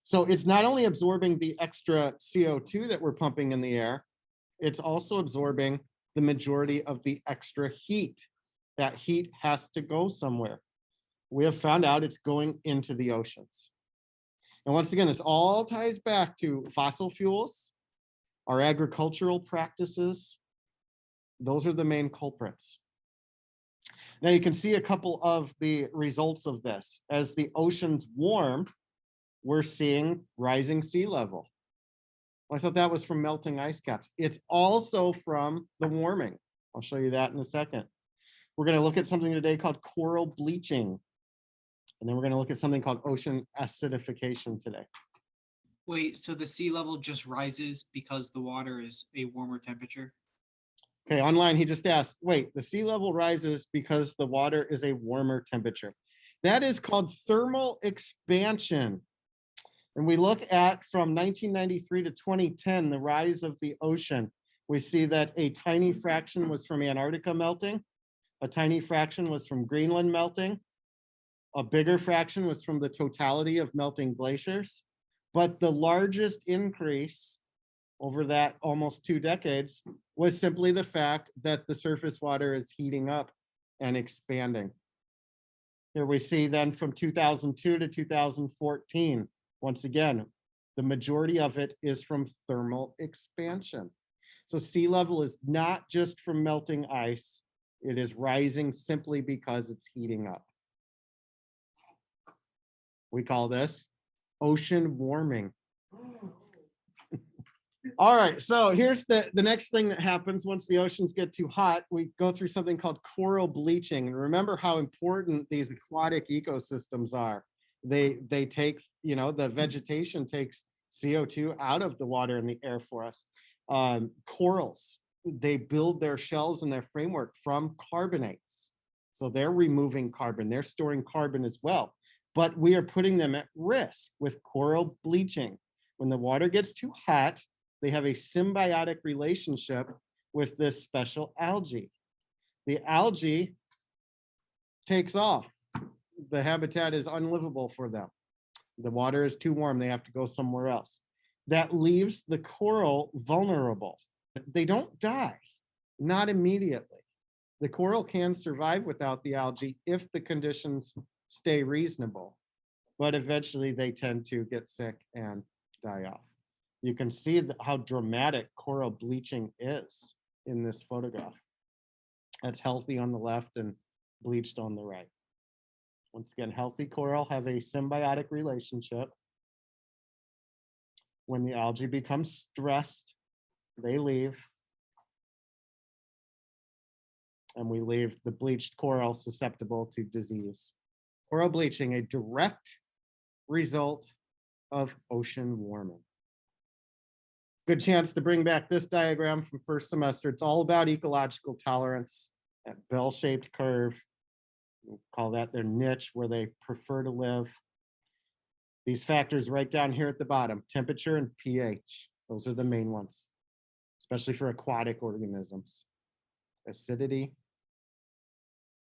So it's not only absorbing the extra CO2 that we're pumping in the air, it's also absorbing the majority of the extra heat. That heat has to go somewhere. We have found out it's going into the oceans. And once again, this all ties back to fossil fuels, our agricultural practices. Those are the main culprits. Now you can see a couple of the results of this. As the oceans warm, we're seeing rising sea level. I thought that was from melting ice caps. It's also from the warming. I'll show you that in a second. We're going to look at something today called coral bleaching. And then we're going to look at something called ocean acidification today. Wait, so the sea level just rises because the water is a warmer temperature? Okay, online he just asked, wait, the sea level rises because the water is a warmer temperature. That is called thermal expansion. And we look at from 1993 to 2010, the rise of the ocean. We see that a tiny fraction was from Antarctica melting, a tiny fraction was from Greenland melting, a bigger fraction was from the totality of melting glaciers. But the largest increase over that almost 2 decades was simply the fact that the surface water is heating up and expanding. Here we see then from 2002 to 2014, once again, the majority of it is from thermal expansion. So sea level is not just from melting ice, it is rising simply because it's heating up. We call this ocean warming. All right, so here's the next thing that happens once the oceans get too hot. We go through something called coral bleaching. And remember how important these aquatic ecosystems are. They take, the vegetation takes CO2 out of the water and the air for us. Corals, they build their shells and their framework from carbonates. So they're removing carbon, they're storing carbon as well. But we are putting them at risk with coral bleaching. When the water gets too hot, they have a symbiotic relationship with this special algae. The algae takes off. The habitat is unlivable for them. The water is too warm, they have to go somewhere else. That leaves the coral vulnerable. They don't die, not immediately. The coral can survive without the algae if the conditions stay reasonable, but eventually they tend to get sick and die off. You can see how dramatic coral bleaching is in this photograph. That's healthy on the left and bleached on the right. Once again, healthy coral have a symbiotic relationship. When the algae becomes stressed, they leave. And we leave the bleached coral susceptible to disease. Coral bleaching, a direct result of ocean warming. Good chance to bring back this diagram from first semester. It's all about ecological tolerance, that bell-shaped curve. We'll call that their niche where they prefer to live. These factors right down here at the bottom, temperature and pH. Those are the main ones, especially for aquatic organisms. Acidity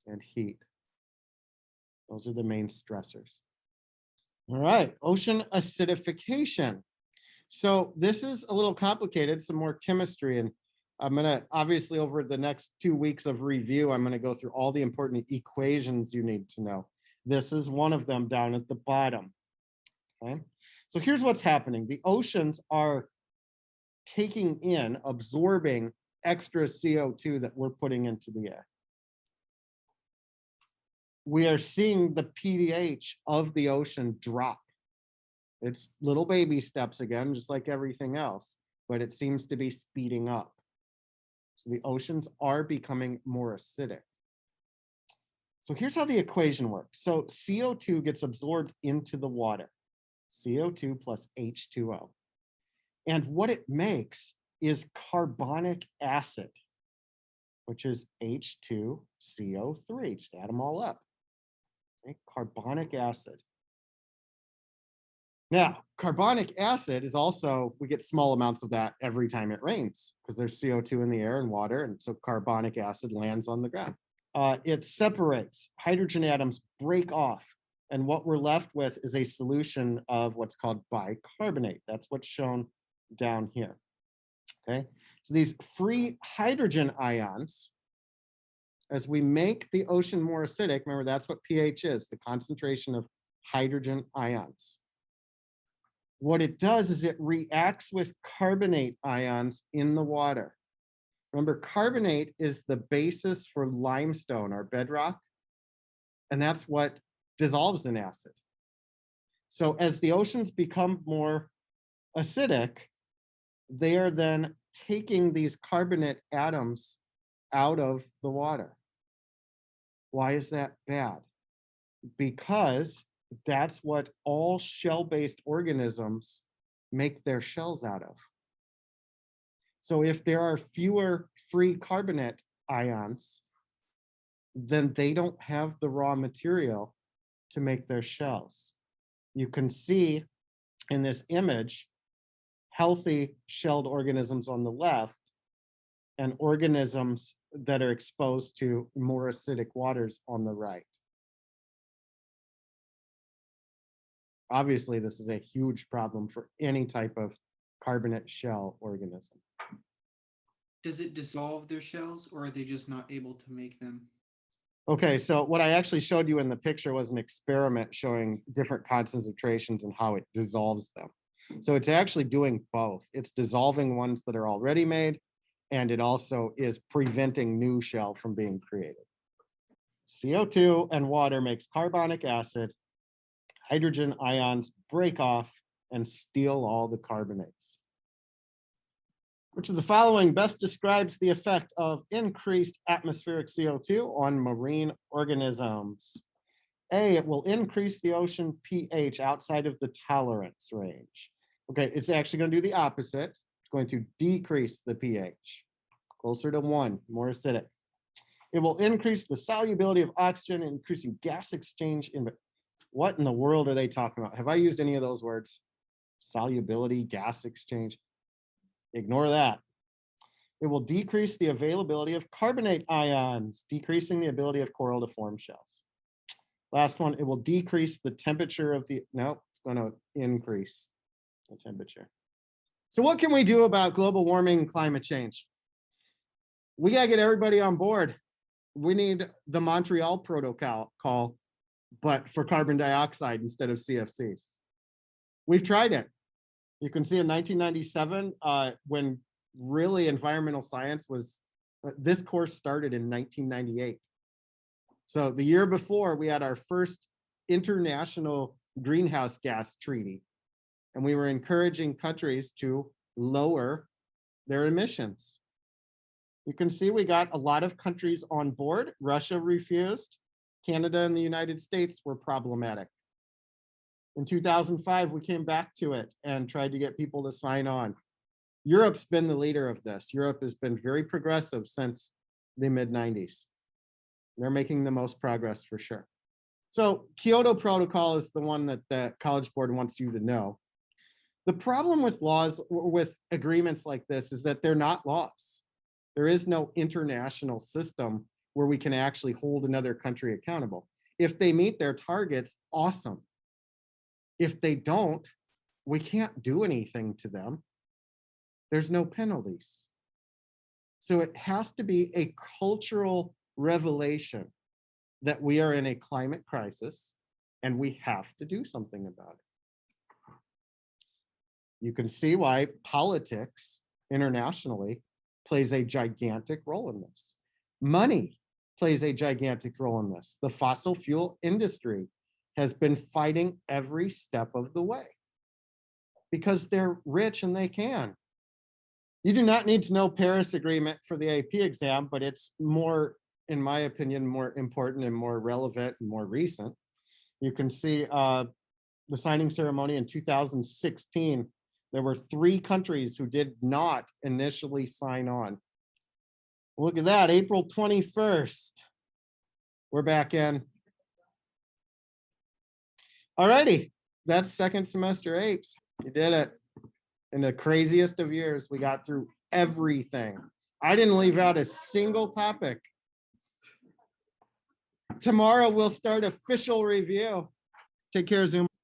and heat. Those are the main stressors. All right, ocean acidification. So this is a little complicated, some more chemistry, and I'm gonna, obviously over the next 2 weeks of review, I'm gonna go through all the important equations you need to know. This is one of them down at the bottom, okay? So here's what's happening. The oceans are taking in, absorbing extra CO2 that we're putting into the air. We are seeing the pH of the ocean drop. It's little baby steps again, just like everything else, but it seems to be speeding up. So the oceans are becoming more acidic. So here's how the equation works. So CO2 gets absorbed into the water, CO2 plus H2O. And what it makes is carbonic acid, which is H2CO3. Just add them all up. Okay? Carbonic acid. Now, carbonic acid is also, we get small amounts of that every time it rains because there's CO2 in the air and water, and so carbonic acid lands on the ground. It separates, hydrogen atoms break off And what we're left with is a solution of what's called bicarbonate. That's what's shown down here. Okay, so these free hydrogen ions, as we make the ocean more acidic, remember that's what pH is, the concentration of hydrogen ions. What it does is it reacts with carbonate ions in the water. Remember, carbonate is the basis for limestone, our bedrock, and that's what dissolves in acid. So as the oceans become more acidic, they are then taking these carbonate atoms out of the water. Why is that bad? Because that's what all shell-based organisms make their shells out of. So if there are fewer free carbonate ions, then they don't have the raw material to make their shells. You can see in this image, healthy shelled organisms on the left and organisms that are exposed to more acidic waters on the right. Obviously, this is a huge problem for any type of carbonate shell organism. Does it dissolve their shells, or are they just not able to make them? Okay, so what I actually showed you in the picture was an experiment showing different concentrations and how it dissolves them. So it's actually doing both. It's dissolving ones that are already made, and it also is preventing new shell from being created. CO2 and water makes carbonic acid. Hydrogen ions break off and steal all the carbonates. Which of the following best describes the effect of increased atmospheric CO2 on marine organisms? A, it will increase the ocean pH outside of the tolerance range. Okay, it's actually going to do the opposite. It's going to decrease the pH, closer to 1, more acidic. It will increase the solubility of oxygen, increasing gas exchange in. What in the world are they talking about? Have I used any of those words? Solubility, gas exchange. Ignore that. It will decrease the availability of carbonate ions, decreasing the ability of coral to form shells. Last one, it will decrease the temperature of the, no, it's going to increase the temperature. So what can we do about global warming and climate change? We got to get everybody on board. We need the Montreal Protocol, but for carbon dioxide instead of CFCs. We've tried it. You can see in 1997, when really environmental science was, this course started in 1998. So the year before, we had our first international greenhouse gas treaty, and we were encouraging countries to lower their emissions. You can see we got a lot of countries on board. Russia refused. Canada and the United States were problematic. In 2005, we came back to it and tried to get people to sign on. Europe's been the leader of this. Europe has been very progressive since the mid-90s. They're making the most progress for sure. So Kyoto Protocol is the one that the College Board wants you to know. The problem with laws, with agreements like this, is that they're not laws. There is no international system where we can actually hold another country accountable. If they meet their targets, awesome. If they don't, we can't do anything to them. There's no penalties. So it has to be a cultural revelation that we are in a climate crisis and we have to do something about it. You can see why politics internationally plays a gigantic role in this. Money plays a gigantic role in this. The fossil fuel industry has been fighting every step of the way because they're rich and they can. You do not need to know Paris Agreement for the AP exam, but it's more, in my opinion, more important and more relevant and more recent. You can see the signing ceremony in 2016. There were 3 countries who did not initially sign on. Look at that, April 21st. We're back in. All righty, that's second semester APES. You did it. In the craziest of years, we got through everything. I didn't leave out a single topic. Tomorrow we'll start official review. Take care, Zoom.